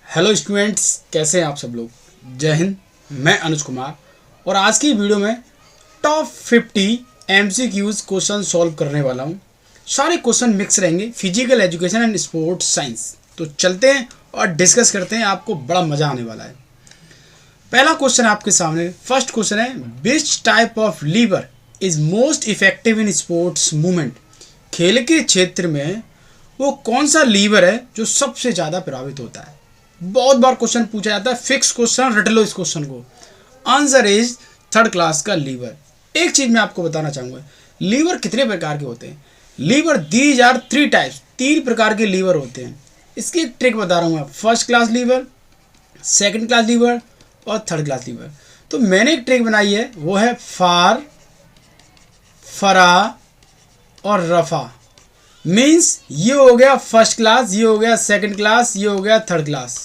Hello students, कैसे हैं आप सब लोग। जय हिंद। मैं अनुज कुमार और आज की वीडियो में टॉप 50 MCQs क्वेश्चन सॉल्व करने वाला हूं। सारे क्वेश्चन मिक्स रहेंगे, physical education and sports science. तो चलते हैं और डिस्कस करते हैं, आपको बड़ा मज़ा आने वाला है। पहला क्वेश्चन आपके सामने, फर्स्ट क्वेश्चन है, which type of lever is most effective in sports movement. खेल के क्षेत्र में वो कौन सा लीवर है जो सबसे ज़्यादा प्रभावित होता है। बहुत बार क्वेश्चन पूछा जाता है, फिक्स क्वेश्चन, रट लो इस क्वेश्चन को। आंसर इज थर्ड क्लास का लीवर। एक चीज मैं आपको बताना चाहूंगा, लीवर कितने प्रकार के होते हैं। लीवर दीज आर 3 टाइप्स, 3 प्रकार के लीवर होते हैं। इसकी एक ट्रिक बता रहा हूँ मैं, first class lever, second class lever और थर्ड क्लास लीवर। तो मैंने एक ट्रिक बनाई है, वो है फार, फरा और रफा। मीन्स ये हो गया फर्स्ट क्लास, ये हो गया सेकंड क्लास, ये हो गया थर्ड क्लास।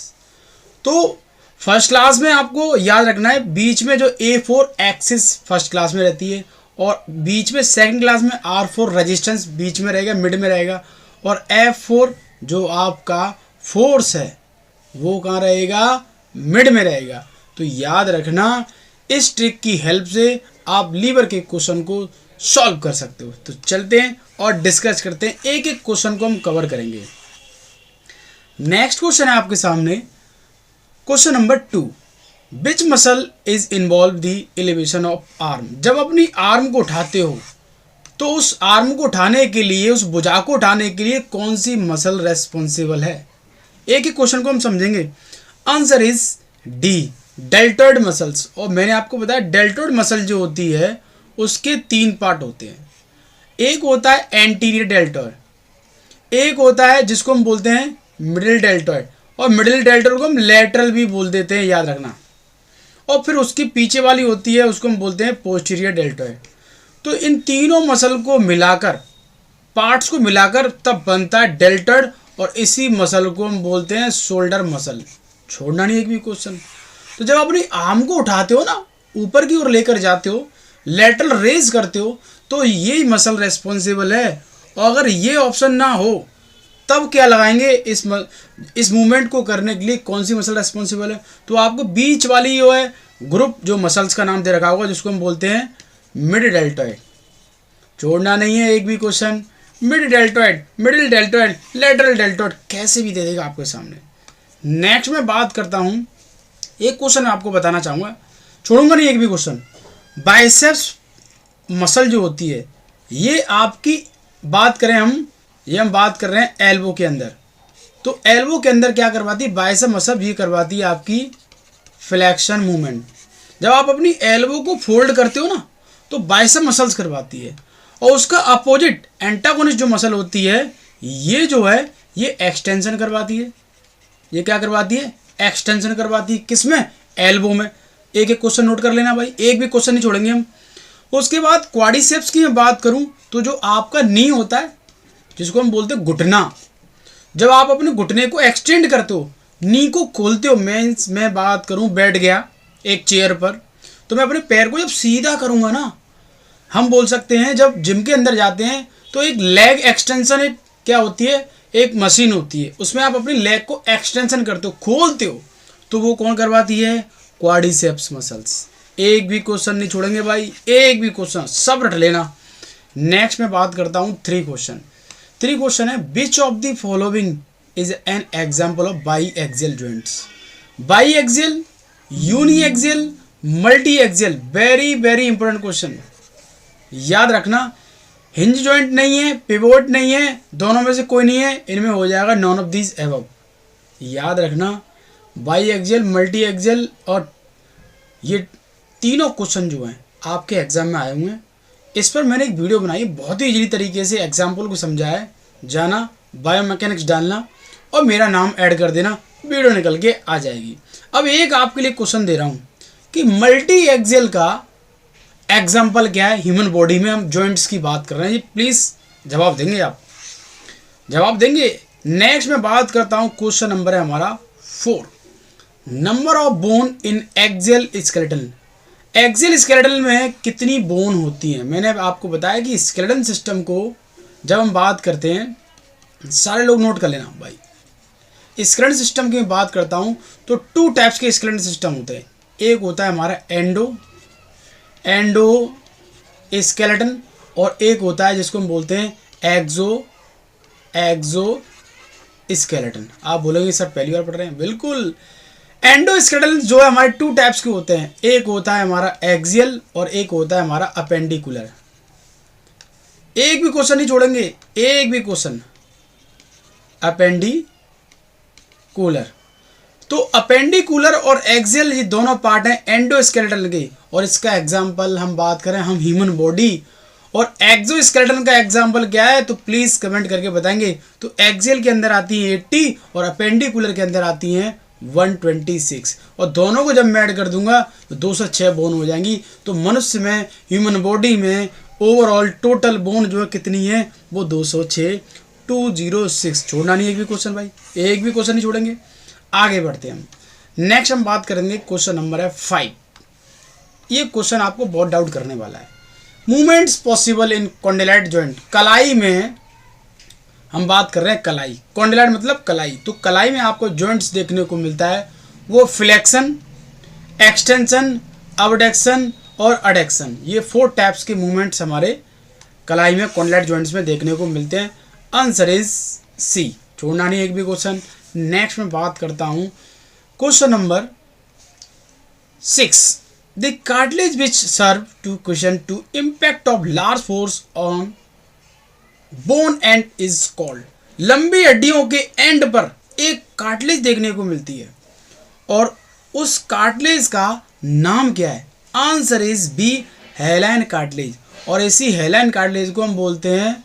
तो फर्स्ट क्लास में आपको याद रखना है, बीच में जो A4 एक्सिस फर्स्ट क्लास में रहती है और बीच में सेकंड क्लास में R4 रेजिस्टेंस बीच में रहेगा, मिड में रहेगा, और F4 जो आपका फोर्स है वो कहाँ रहेगा, मिड में रहेगा। तो याद रखना, इस ट्रिक की हेल्प से आप लीवर के क्वेश्चन को सॉल्व कर सकते हो। तो चलते हैं और डिस्कस करते हैं, एक एक क्वेश्चन को हम कवर करेंगे। नेक्स्ट क्वेश्चन है आपके सामने, question number 2, which muscle is involve the elevation of arm. जब अपनी आर्म को उठाते हो तो उस आर्म को उठाने के लिए, उस भुजा को उठाने के लिए कौन सी मसल रेस्पॉन्सिबल है। एक एक क्वेश्चन को हम समझेंगे। Answer is D, deltoid muscles. और मैंने आपको बताया डेल्टॉइड मसल जो होती है उसके 3 पार्ट होते हैं। एक होता है एंटीरियर डेल्टॉइड, एक होता है जिसको हम बोलते हैं मिडिल डेल्टॉइड, और मिडिल डेल्टॉइड को हम लेटरल भी बोल देते हैं, याद रखना। और फिर उसकी पीछे वाली होती है, उसको हम बोलते हैं पोस्टीरियर डेल्टॉइड। तो इन तीनों मसल को मिलाकर, पार्ट्स को मिलाकर तब बनता है डेल्टॉइड, और इसी मसल को हम बोलते हैं शोल्डर मसल। छोड़ना नहीं एक भी क्वेश्चन। तो जब अपनी आर्म को उठाते हो ना, ऊपर की ओर लेकर जाते हो, लेटरल रेज करते हो, तो ये मसल रेस्पॉन्सिबल है। और अगर ये ऑप्शन ना हो तब क्या लगाएंगे, इस मूवमेंट को करने के लिए कौन सी मसल रेस्पॉन्सिबल है। तो आपको बीच वाली जो है ग्रुप, जो मसल्स का नाम दे रखा होगा, जिसको हम बोलते हैं मिड डेल्टॉइड। छोड़ना नहीं है एक भी question. Mid deltoid, middle deltoid, lateral deltoid, कैसे भी दे देगा आपके सामने। नेक्स्ट मैं बात करता हूँ, एक क्वेश्चन आपको बताना चाहूँगा, छोड़ूंगा नहीं एक भी क्वेश्चन। बाइसेप्स मसल जो होती है, ये आपकी बात करें हम, ये हम बात कर रहे हैं एल्बो के अंदर। तो एल्बो के अंदर क्या करवाती है बाइसेप मसल, ये करवाती है आपकी फ्लेक्शन मूवमेंट। जब आप अपनी एल्बो को फोल्ड करते हो ना, तो बाइसेप मसल्स करवाती है। और उसका अपोजिट एंटागोनिस्ट जो मसल होती है, ये जो है ये एक्सटेंशन करवाती है। ये क्या करवाती है, एक्सटेंशन करवाती है। किसमें, एल्बो में। एक एक क्वेश्चन नोट कर लेना भाई, एक भी क्वेश्चन नहीं छोड़ेंगे हम। उसके बाद क्वाड्रिसेप्स की मैं बात करूं तो जो आपका नी होता है, जिसको हम बोलते हैं घुटना, जब आप अपने घुटने को एक्सटेंड करते हो, नी को खोलते हो, मैं बात करूं, बैठ गया एक चेयर पर, तो मैं अपने पैर को जब सीधा करूंगा ना, हम बोल सकते हैं जब जिम के अंदर जाते हैं तो एक लेग एक्सटेंशन, एक क्या होती है, एक मशीन होती है, उसमें आप अपनी लेग को एक्सटेंशन करते हो, खोलते हो, तो वो कौन करवाती है, क्वाड्रिसेप्स मसल्स। एक भी क्वेश्चन नहीं छोड़ेंगे भाई, एक भी क्वेश्चन, सब रट लेना। नेक्स्ट मैं बात करता हूँ 3 क्वेश्चन है, which of the following is an example of biaxial joints. Biaxial, uniaxial, multiaxial, very very important question, याद रखना। हिंज ज्वाइंट नहीं है, पिवोट नहीं है, दोनों में से कोई नहीं है, इनमें हो जाएगा नॉन ऑफ दीज एबव। याद रखना, बाई एक्सियल, मल्टी एक्सियल, और ये तीनों क्वेश्चन जो हैं आपके एग्जाम में आए हुए हैं। इस पर मैंने एक वीडियो बनाई, बहुत ही इजीली तरीके से एग्जाम्पल को समझाया है। जाना, बायोमैकेनिक्स डालना और मेरा नाम ऐड कर देना, वीडियो निकल के आ जाएगी। अब एक आपके लिए क्वेश्चन दे रहा हूँ कि मल्टी एक्सियल का एग्जाम्पल क्या है। ह्यूमन बॉडी में हम जॉइंट्स की बात कर रहे हैं जी, प्लीज़ जवाब देंगे आप, जवाब देंगे। नेक्स्ट मैं बात करता हूँ, क्वेश्चन नंबर है हमारा 4, number of bone in axial skeleton. Axial skeleton में कितनी बोन होती हैं। मैंने आपको बताया कि स्केलेटन सिस्टम को जब हम बात करते हैं, सारे लोग नोट कर लेना भाई, स्केलेटन सिस्टम की मैं बात करता हूँ तो 2 टाइप्स के स्केलेटन सिस्टम होते हैं। एक होता है हमारा एंडो स्केलेटन और एक होता है जिसको हम बोलते हैं एक्सो स्केलेटन। आप बोलोगे सर पहली बार पढ़ रहे हैं, बिल्कुल। एंडो स्केलेटन जो है हमारे 2 टाइप्स के होते हैं, एक होता है हमारा एक्सियल और एक होता है हमारा अपेंडिकुलर। एक भी क्वेश्चन नहीं छोड़ेंगे, एक भी क्वेश्चन। अपेंडिकुलर, तो अपेंडिकुलर और एक्सियल ये दोनों पार्ट हैं एंडोस्केलेटन के, और इसका एग्जांपल हम बात करें हम ह्यूमन बॉडी और एक्सोस्केलेटन का एग्जांपल क्या है तो प्लीज कमेंट करके बताएंगे। तो एक्सियल के अंदर आती है 80 और अपेंडिकुलर के अंदर आती हैं 126, और दोनों को जब मैं ऐड कर दूंगा तो 206 बोन हो जाएंगी। तो मनुष्य में, ह्यूमन बॉडी में ओवरऑल टोटल बोन जो है कितनी है वो 206, 206। छोड़ना नहीं एक भी क्वेश्चन भाई, एक भी क्वेश्चन नहीं छोड़ेंगे। आगे बढ़ते हैं हम। नेक्स्ट हम बात करेंगे क्वेश्चन नंबर है 5। ये क्वेश्चन आपको बहुत डाउट करने वाला है। Movements possible in condyloid joint. कलाई में हम बात कर रहे हैं, कलाई, कॉन्डिलाइट मतलब कलाई। तो कलाई में आपको जॉइंट्स देखने को मिलता है, वो फ्लेक्शन, एक्सटेंशन, अबडक्शन और अडक्शन। ये 4 टाइप्स के मूवमेंट्स हमारे कलाई में कॉन्डिलाइट जॉइंट्स में देखने को मिलते हैं। Answer is C. छोड़ना नहीं एक भी क्वेश्चन। नेक्स्ट में बात करता हूं question number 6। The cartilage which serve to question to impact of large force on bone and is called. लंबी हड्डियों के एंड पर एक कार्टिलेज देखने को मिलती है और उस कार्टिलेज का नाम क्या है? Answer is B, hyaline cartilage. और इसी हेलाइन कार्टिलेज को हम बोलते हैं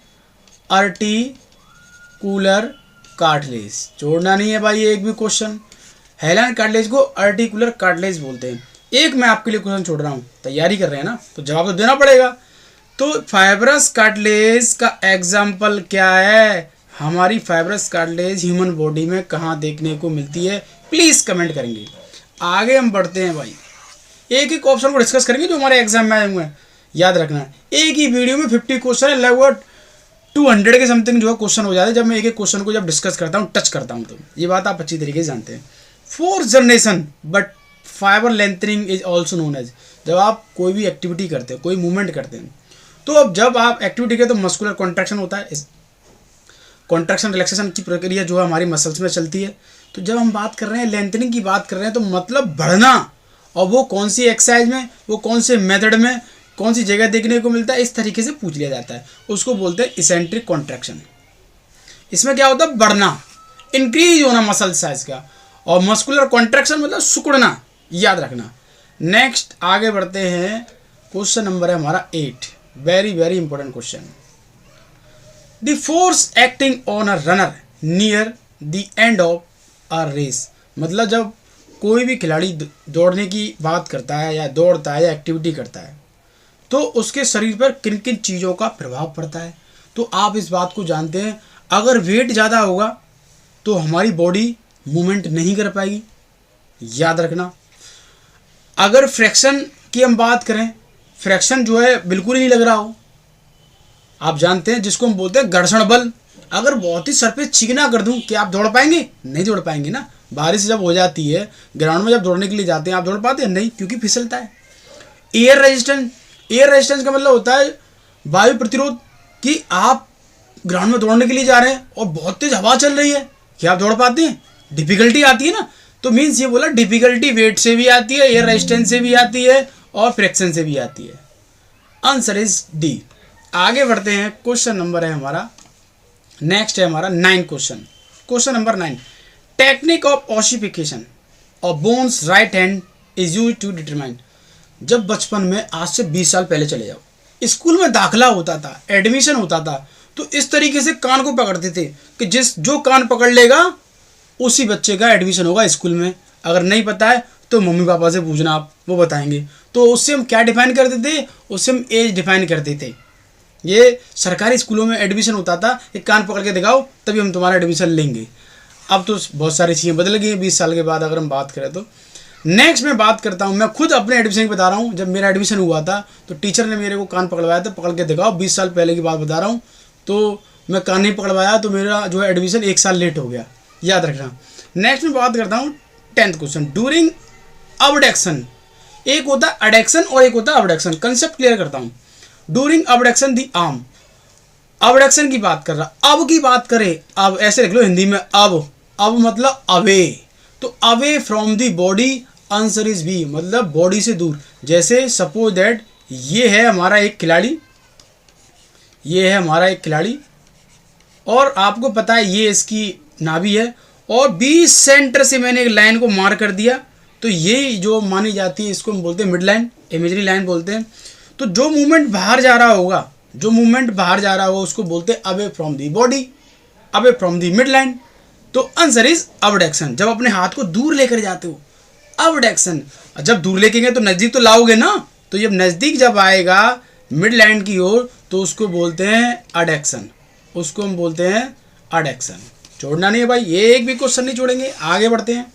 आर्टिकुलर कार्टिलेज। छोड़ना नहीं है भाई एक भी क्वेश्चन। हेलाइन कार्टिलेज को आर्टिकुलर कार्टिलेज बोलते हैं। एक मैं आपके लिए क्वेश्चन छोड़ रहा हूँ, तैयारी कर रहे हैं ना तो जवाब तो देना पड़ेगा। तो फाइब्रस कार्टिलेज का एग्जाम्पल क्या है? हमारी फाइब्रस कार्टिलेज ह्यूमन बॉडी में कहाँ देखने को मिलती है? प्लीज कमेंट करेंगे। आगे हम बढ़ते हैं भाई, एक एक ऑप्शन को डिस्कस करेंगे जो हमारे एग्जाम में आए हुए हैं। याद रखना एक ही वीडियो में 50 क्वेश्चन है, लगभग 200 के समथिंग जो है क्वेश्चन हो जाते हैं जब मैं एक एक क्वेश्चन को जब डिस्कस करता हूँ, टच करता हूँ। तो ये बात आप अच्छी तरीके से जानते हैं। 4th generation but fibre lengthening is also known as. जब आप कोई भी एक्टिविटी करते हैं, कोई मूवमेंट करते हैं, तो अब जब आप एक्टिविटी करते तो मस्कुलर कॉन्ट्रैक्शन होता है, कॉन्ट्रैक्शन रिलैक्सेशन की प्रक्रिया जो है हमारी मसल्स में चलती है। तो जब हम बात कर रहे हैं लेंथनिंग की बात कर रहे हैं तो मतलब बढ़ना, और वो कौन सी एक्सरसाइज में, वो कौन से मेथड में, कौन सी जगह देखने को मिलता है, इस तरीके से पूछ लिया जाता है। उसको बोलते हैं इसेंट्रिक कॉन्ट्रैक्शन। इसमें क्या होता है? बढ़ना, इंक्रीज होना मसल साइज का, और मस्कुलर कॉन्ट्रैक्शन मतलब सिकुड़ना। याद रखना। नेक्स्ट आगे बढ़ते हैं, क्वेश्चन नंबर है हमारा 8। Very very important question. The force acting on a runner near the end of a race. मतलब जब कोई भी खिलाड़ी दौड़ने की बात करता है या दौड़ता है या एक्टिविटी करता है तो उसके शरीर पर किन किन चीज़ों का प्रभाव पड़ता है। तो आप इस बात को जानते हैं, अगर वेट ज़्यादा होगा तो हमारी बॉडी मूवमेंट नहीं कर पाएगी। याद रखना। अगर फ्रैक्शन की हम बात करें, फ्रैक्शन जो है बिल्कुल ही नहीं लग रहा हो, आप जानते हैं जिसको हम बोलते हैं घर्षण बल। अगर बहुत ही सर पे चीकना कर दूं, क्या आप दौड़ पाएंगे? नहीं दौड़ पाएंगे ना। बारिश जब हो जाती है, ग्राउंड में जब दौड़ने के लिए जाते हैं, आप दौड़ पाते हैं? नहीं, क्योंकि फिसलता है। एयर रेजिस्टेंस, एयर रेजिस्टेंस का मतलब होता है वायु प्रतिरोध, कि आप ग्राउंड में दौड़ने के लिए जा रहे हैं और बहुत तेज हवा चल रही है, क्या आप दौड़ पाते हैं? डिफिकल्टी आती है ना। तो मीन्स ये बोला डिफिकल्टी वेट से भी आती है, एयर रेजिस्टेंस से भी आती है और फ्रैक्शन से भी आती है। Answer is D. आगे बढ़ते हैं, क्वेश्चन नंबर है हमारा, नेक्स्ट है हमारा 9 question. Question number 9। Technique of ossification of bones right hand is use to determine. जब बचपन में, आज से 20 साल पहले चले जाओ, स्कूल में दाखिला होता था, एडमिशन होता था, तो इस तरीके से कान को पकड़ते थे कि जो कान पकड़ लेगा उसी बच्चे का एडमिशन होगा स्कूल में। अगर नहीं पता है तो मम्मी पापा से पूछना, आप वो बताएंगे। तो उससे हम क्या डिफाइन करते थे? उससे हम एज डिफाइन करते थे। ये सरकारी स्कूलों में एडमिशन होता था, एक कान पकड़ के दिखाओ तभी हम तुम्हारा एडमिशन लेंगे। अब तो बहुत सारी चीज़ें बदल गई हैं 20 साल के बाद अगर हम बात करें तो। नेक्स्ट मैं बात करता हूँ, मैं खुद अपने एडमिशन की बता रहा हूँ। जब मेरा एडमिशन हुआ था तो टीचर ने मेरे को कान पकड़वाया था, पकड़ के दिखाओ, 20 साल पहले की बात बता रहा हूँ। तो मैं कान नहीं पकड़वाया तो मेरा जो है एडमिशन 1 साल लेट हो गया। याद रखना। नेक्स्ट में बात करता हूँ 10th क्वेश्चन, ड्यूरिंग अबडक्शन। एक होता है अडक्शन और एक होता है अबडक्शन। कंसेप्ट क्लियर करता हूँ। ड्यूरिंग अबडक्शन दी आर्म, अबडक्शन की बात कर रहा। अब की बात करें, अब ऐसे लिख लो हिंदी में, अब मतलब अवे, तो away from the body, answer is B, मतलब बॉडी से दूर। जैसे सपोज दैट ये है हमारा एक खिलाड़ी, ये है हमारा एक खिलाड़ी और आपको पता है ये इसकी नाभि है और 20 सेंटर से मैंने एक लाइन को मार कर दिया, तो ये जो मानी जाती है इसको हम बोलते हैं मिड लाइन, इमेजरी लाइन बोलते हैं। तो जो मूवमेंट बाहर जा रहा होगा, जो मूवमेंट बाहर जा रहा होगा उसको बोलते हैं away from the body, away from the mid line. तो आंसर इज अबडक्शन। जब अपने हाथ को दूर लेकर जाते हो, अबडक्शन। जब दूर लेके गए तो नज़दीक तो लाओगे ना, तो जब नज़दीक जब आएगा मिड लाइन की ओर तो उसको बोलते हैं अडक्शन, उसको हम बोलते हैं अडक्शन। छोड़ना नहीं है भाई, ये एक भी क्वेश्चन नहीं छोड़ेंगे। आगे बढ़ते हैं।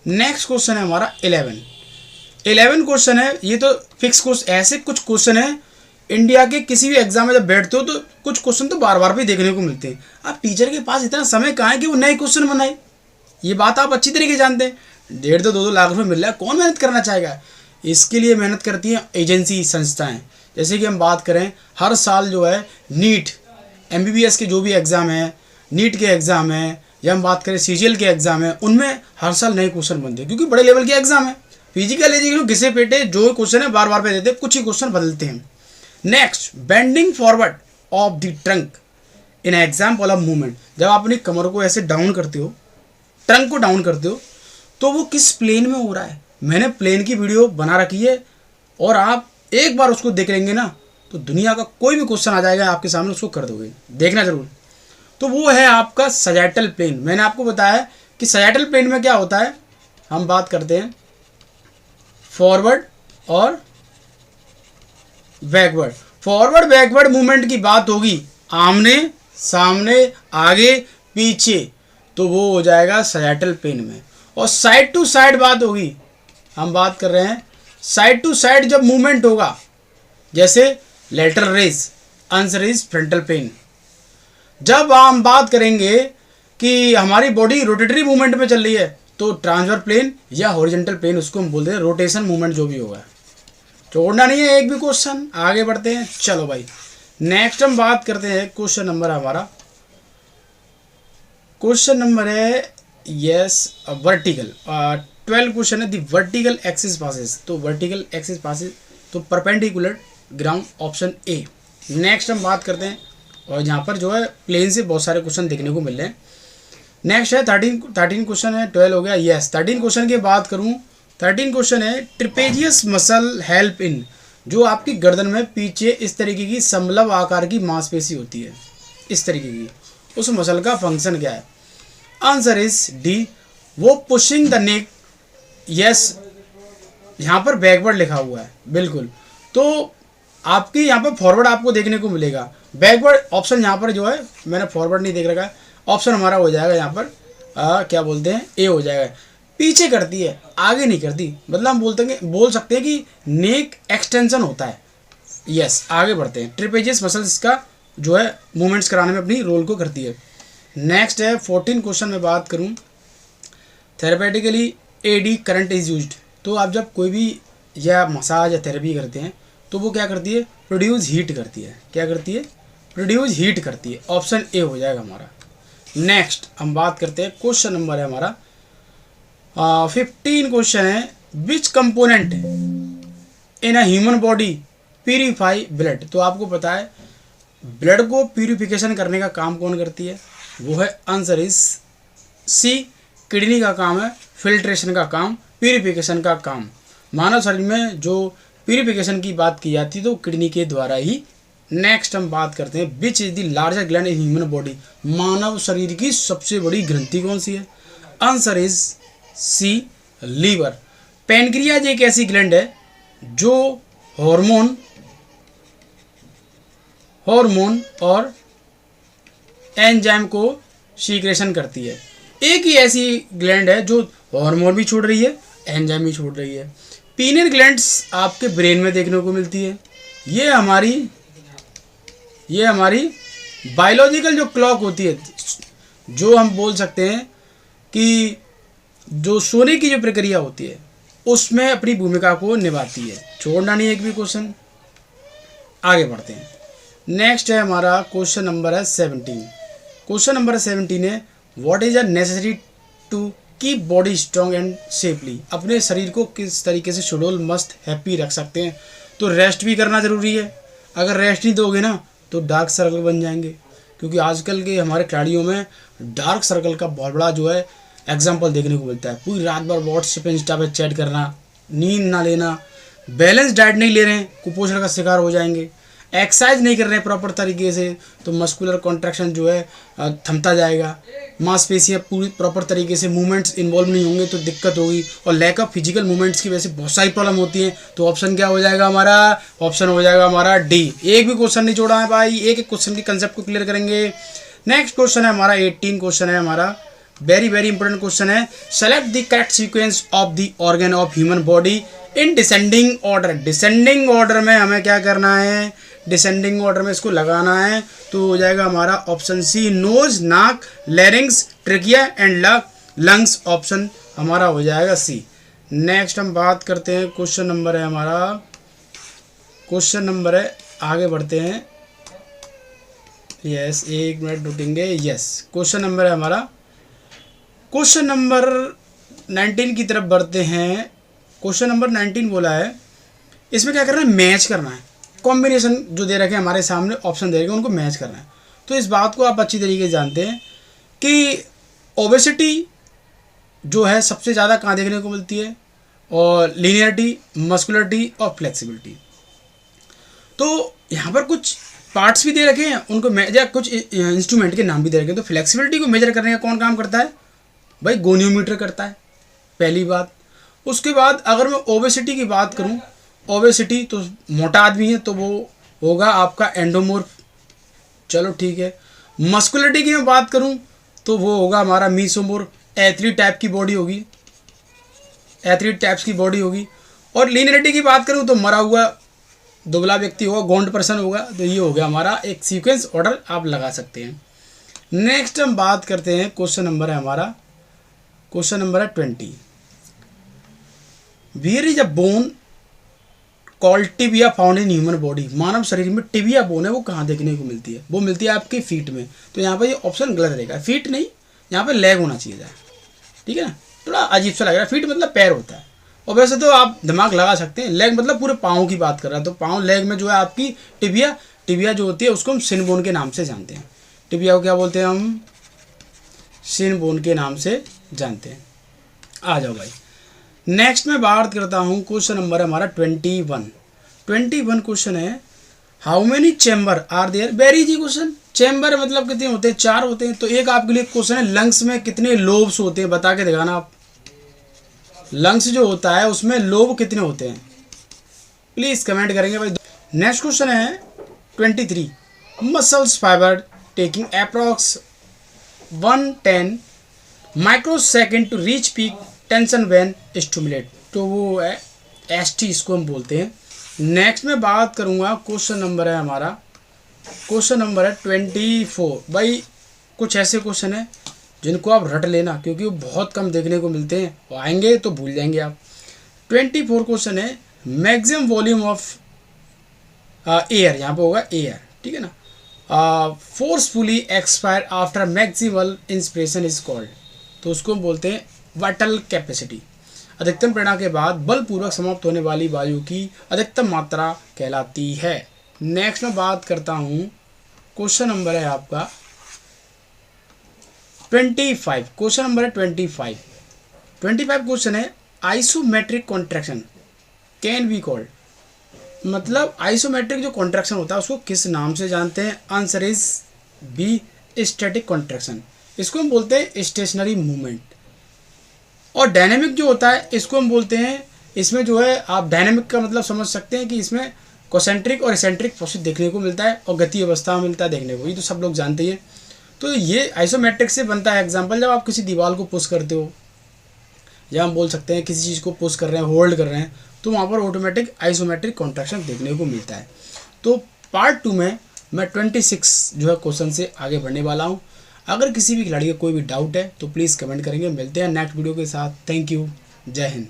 नेक्स्ट क्वेश्चन है हमारा 11 क्वेश्चन है। ये तो फिक्स क्वेश्चन, ऐसे कुछ क्वेश्चन है इंडिया के किसी भी एग्जाम में जब बैठते हो तो कुछ क्वेश्चन तो बार बार भी देखने को मिलते हैं। अब टीचर के पास इतना समय कहाँ है कि वो नए क्वेश्चन बनाए, ये बात आप अच्छी तरीके जानते हैं। 1.5 से 2 लाख रुपये मिल रहा है, कौन मेहनत करना चाहेगा। इसके लिए मेहनत करती हैं एजेंसी संस्थाएं। जैसे कि हम बात करें, हर साल जो है नीट MBBS के जो भी एग्ज़ाम है, नीट के एग्ज़ाम है, या हम बात करें CGL के एग्ज़ाम है, उनमें हर साल नए क्वेश्चन बनते हैं क्योंकि बड़े लेवल के एग्ज़ाम है। फिजिकल एजुकेशन घिसे पेटे जो क्वेश्चन है बार बार पे देते हैं, कुछ ही क्वेश्चन बदलते हैं। Next, bending forward of the trunk in example of movement. जब आप अपनी कमर को ऐसे डाउन करते हो, ट्रंक को डाउन करते हो, तो वो किस प्लेन में हो रहा है। मैंने प्लेन की वीडियो बना रखी है और आप एक बार उसको देख लेंगे ना तो दुनिया का कोई भी क्वेश्चन आ जाएगा आपके सामने, उसको कर दोगे, देखना जरूर। तो वो है आपका सजैटल प्लेन। मैंने आपको बताया कि सजैटल प्लेन में क्या होता है। हम बात करते हैं फॉरवर्ड और बैकवर्ड। फॉरवर्ड बैकवर्ड मूवमेंट की बात होगी, आमने सामने आगे पीछे, तो वो हो जाएगा सजैटल प्लेन में। और साइड टू साइड बात होगी, हम बात कर रहे हैं साइड टू साइड जब मूवमेंट होगा, जैसे lateral raise, answer is frontal plane. जब हम बात करेंगे कि हमारी बॉडी रोटेटरी मूवमेंट में चल रही है तो ट्रांसफर प्लेन या हॉरिजॉन्टल प्लेन, उसको हम बोलते हैं रोटेशन मूवमेंट जो भी होगा। छोड़ना नहीं है एक भी क्वेश्चन। आगे बढ़ते हैं, चलो भाई। नेक्स्ट हम बात करते हैं, क्वेश्चन नंबर हमारा, क्वेश्चन नंबर है यस वर्टिकल। 12 क्वेश्चन है, द वर्टिकल एक्सिस पासेस। तो वर्टिकल एक्सिस पासेस तो perpendicular ground, option A. Next हम बात करते हैं, और यहाँ पर जो है प्लेन से बहुत सारे क्वेश्चन देखने को मिल रहे हैं। नेक्स्ट है 13 क्वेश्चन है, 12 हो गया। यस 13 क्वेश्चन की बात करूँ, 13 क्वेश्चन है, ट्रिपेजियस मसल हेल्प इन। जो आपकी गर्दन में पीछे इस तरीके की समलव आकार की मांसपेशी होती है, इस तरीके की, उस मसल का फंक्शन क्या है। आंसर इज डी, वो पुशिंग द नेक। यस, यहाँ पर बैकवर्ड लिखा हुआ है, बिल्कुल। तो आपकी यहाँ पर फॉरवर्ड आपको देखने को मिलेगा, बैकवर्ड ऑप्शन यहाँ पर जो है मैंने फॉरवर्ड नहीं देख रखा है, ऑप्शन हमारा हो जाएगा यहाँ पर क्या बोलते हैं, ए हो जाएगा। पीछे करती है, आगे नहीं करती, मतलब हम बोल सकते हैं कि नेक एक्सटेंशन होता है। यस, आगे बढ़ते हैं। ट्रिपेजियस मसल्स का जो है मूवमेंट्स कराने में अपनी रोल को करती है। नेक्स्ट है 14 क्वेश्चन में बात करूँ, therapeutically eddy current is used. तो आप जब कोई भी या मसाज या थेरेपी करते हैं तो वो क्या करती है, प्रोड्यूस हीट करती है। क्या करती है, प्रोड्यूस हीट करती है। ऑप्शन ए हो जाएगा हमारा। नेक्स्ट हम बात करते हैं, क्वेश्चन नंबर है हमारा 15 क्वेश्चन है, विच component in a human body purify blood. तो आपको पता है ब्लड को प्यूरिफिकेशन करने का काम कौन करती है, वो है आंसर इज सी, किडनी का काम है फिल्ट्रेशन का काम, प्यूरिफिकेशन का काम। मानव शरीर में जो प्यूरिफिकेशन की बात की जाती है तो किडनी के द्वारा ही। नेक्स्ट हम बात करते हैं, which is the largest gland in human body. मानव शरीर की सबसे बड़ी ग्रंथि कौन सी है, answer is C, liver. Pancreas एक ऐसी ग्लैंड है जो हार्मोन और एंजाइम को सीक्रेशन करती है। एक ही ऐसी ग्लैंड है जो हार्मोन भी छोड़ रही है, एंजाइम भी छोड़ रही है। पीनियल ग्लैंड्स आपके ब्रेन में देखने को मिलती है। ये हमारी बायोलॉजिकल जो क्लॉक होती है, जो हम बोल सकते हैं कि जो सोने की जो प्रक्रिया होती है उसमें अपनी भूमिका को निभाती है। छोड़ना नहीं एक भी क्वेश्चन। आगे बढ़ते हैं। नेक्स्ट है हमारा क्वेश्चन नंबर है 17। क्वेश्चन नंबर 17 है what is a necessary to keep body strong and safely. अपने शरीर को किस तरीके से शेड्यूल मस्त हैप्पी रख सकते हैं। तो रेस्ट भी करना ज़रूरी है। अगर रेस्ट नहीं दोगे ना तो डार्क सर्कल बन जाएंगे, क्योंकि आजकल के हमारे खिलाड़ियों में डार्क सर्कल का बहुत बड़ा जो है एग्जाम्पल देखने को मिलता है। पूरी रात भर व्हाट्सएप इंस्टा पे चैट करना, नींद ना लेना, बैलेंस डाइट नहीं ले रहे हैं, कुपोषण का शिकार हो जाएंगे। एक्सरसाइज नहीं कर रहे हैं प्रॉपर तरीके से तो मस्कुलर कॉन्ट्रैक्शन जो है थमता जाएगा। मांसपेशियाँ पूरी प्रॉपर तरीके से मूवमेंट्स इन्वॉल्व नहीं होंगे तो दिक्कत होगी, और लैक ऑफ फिजिकल मूवमेंट्स की वजह से बहुत सारी प्रॉब्लम होती हैं। तो ऑप्शन क्या हो जाएगा हमारा? ऑप्शन हो जाएगा हमारा डी। एक भी क्वेश्चन नहीं छोड़ा है भाई, एक एक क्वेश्चन के कंसेप्ट को क्लियर करेंगे। नेक्स्ट क्वेश्चन है हमारा 18 क्वेश्चन है हमारा, वेरी वेरी इंपॉर्टेंट क्वेश्चन है। Select the correct sequence of the organ of human body in descending order. Descending order में हमें क्या करना है? डिसेंडिंग ऑर्डर में इसको लगाना है। तो हो जाएगा हमारा ऑप्शन सी, नोज, नाक, लैरिंग्स, ट्रिकिया एंड लंग्स। ऑप्शन हमारा हो जाएगा सी। नेक्स्ट हम बात करते हैं, क्वेश्चन नंबर है हमारा, क्वेश्चन नंबर है, आगे बढ़ते हैं। यस, एक मिनट रुकेंगे। यस, क्वेश्चन नंबर है हमारा, क्वेश्चन नंबर 19 की तरफ बढ़ते हैं। क्वेश्चन नंबर 19 बोला है, इसमें क्या करना है? मैच करना है। कॉम्बिनेशन जो दे रखे हैं हमारे सामने, ऑप्शन दे रखे हैं, उनको मैच करना है। तो इस बात को आप अच्छी तरीके से जानते हैं कि ओबेसिटी जो है सबसे ज़्यादा कहाँ देखने को मिलती है, और लीनियरिटी, मस्कुलरिटी और फ्लेक्सिबिलिटी। तो यहाँ पर कुछ पार्ट्स भी दे रखे हैं, उनको या कुछ इंस्ट्रूमेंट के नाम भी दे रखे हैं। तो फ्लेक्सिबिलिटी को मेजर करने का कौन काम करता है भाई? गोनियोमीटर करता है, पहली बात। उसके बाद अगर मैं ओबेसिटी की बात करूं, ओबेसिटी तो मोटा आदमी है तो वो होगा आपका एंडोमोर्फ, चलो ठीक है। मस्कुलरिटी की मैं बात करूं तो वो होगा हमारा मीसोमोर्फ, एथलीट टाइप की बॉडी होगी, एथलीट टाइप्स की बॉडी होगी। और लीनियरिटी की बात करूं तो मरा हुआ दुबला व्यक्ति होगा, गोंड पर्सन होगा। तो ये हो गया हमारा एक सीक्वेंस ऑर्डर आप लगा सकते हैं। नेक्स्ट हम बात करते हैं, क्वेश्चन नंबर है हमारा, क्वेश्चन नंबर है 20। Where is a bone called tibia found in human body. मानव शरीर में टिबिया बोन है, वो कहाँ देखने को मिलती है? वो मिलती है आपके फीट में। तो यहाँ पर ये ऑप्शन गलत रहेगा, फीट नहीं, यहाँ पे लेग होना चाहिए था, ठीक है ना। थोड़ा अजीब सा लग रहा है, फीट मतलब पैर होता है। और वैसे तो आप दिमाग लगा सकते हैं, लेग मतलब पूरे पाँव की बात कर रहा है। तो पाँव, लेग में जो है आपकी टिबिया, टिबिया जो होती है उसको हम शिन बोन के नाम से जानते हैं। टिबिया को क्या बोलते हैं हम? शिन बोन के नाम से जानते हैं। आ जाओ भाई, नेक्स्ट मैं बात करता हूँ, क्वेश्चन नंबर है हमारा 21 क्वेश्चन है, how many chamber are there. Very easy question. Chamber मतलब कितने होते हैं? 4 होते हैं। तो एक आपके लिए क्वेश्चन है, लंग्स में कितने लोब्स होते हैं? बता के दिखाना आप। लंग्स जो होता है उसमें लोब कितने होते हैं? प्लीज कमेंट करेंगे भाई। नेक्स्ट क्वेश्चन है 23, muscles fibre taking approx 110 microsecond to reach peak tension when stimulate. तो वो है ST, इसको हम बोलते हैं। नेक्स्ट में बात करूँगा, क्वेश्चन नंबर है हमारा, क्वेश्चन नंबर है 24। भाई कुछ ऐसे क्वेश्चन है जिनको आप रट लेना, क्योंकि वो बहुत कम देखने को मिलते हैं, वो आएंगे तो भूल जाएंगे आप। 24 क्वेश्चन है, मैक्सिमम वॉल्यूम ऑफ एयर, यहाँ पे होगा एयर, ठीक है ना। Forcefully expire after maximal inspiration is called. तो उसको हम बोलते हैं वाइटल कैपेसिटी। अधिकतम प्रेरणा के बाद बलपूर्वक समाप्त होने वाली वायु की अधिकतम मात्रा कहलाती है। नेक्स्ट में बात करता हूँ, क्वेश्चन नंबर है आपका 25। क्वेश्चन नंबर है 25 क्वेश्चन है, isometric contraction can be called. मतलब आइसोमेट्रिक जो कॉन्ट्रैक्शन होता है उसको किस नाम से जानते हैं? Answer is B, static contraction. इसको हम बोलते हैं स्टेशनरी मूवमेंट। और डायनेमिक जो होता है इसको हम बोलते हैं, इसमें जो है आप डायनेमिक का मतलब समझ सकते हैं कि इसमें कोसेंट्रिक और एसेंट्रिक प्रोसेस देखने को मिलता है और गति अवस्था में मिलता है देखने को, ये तो सब लोग जानते हैं। तो ये आइसोमेट्रिक से बनता है। एग्जांपल, जब आप किसी दीवार को पुश करते हो, या हम बोल सकते हैं किसी चीज़ को पुश कर रहे हैं, होल्ड कर रहे हैं, तो वहाँ पर ऑटोमेटिक आइसोमेट्रिक कॉन्ट्रैक्शन देखने को मिलता है। तो पार्ट 2 में मैं 26 जो है क्वेश्चन से आगे बढ़ने वाला हूँ। अगर किसी भी खिलाड़ी का कोई भी डाउट है तो प्लीज़ कमेंट करेंगे। मिलते हैं नेक्स्ट वीडियो के साथ। Thank you. जय हिंद।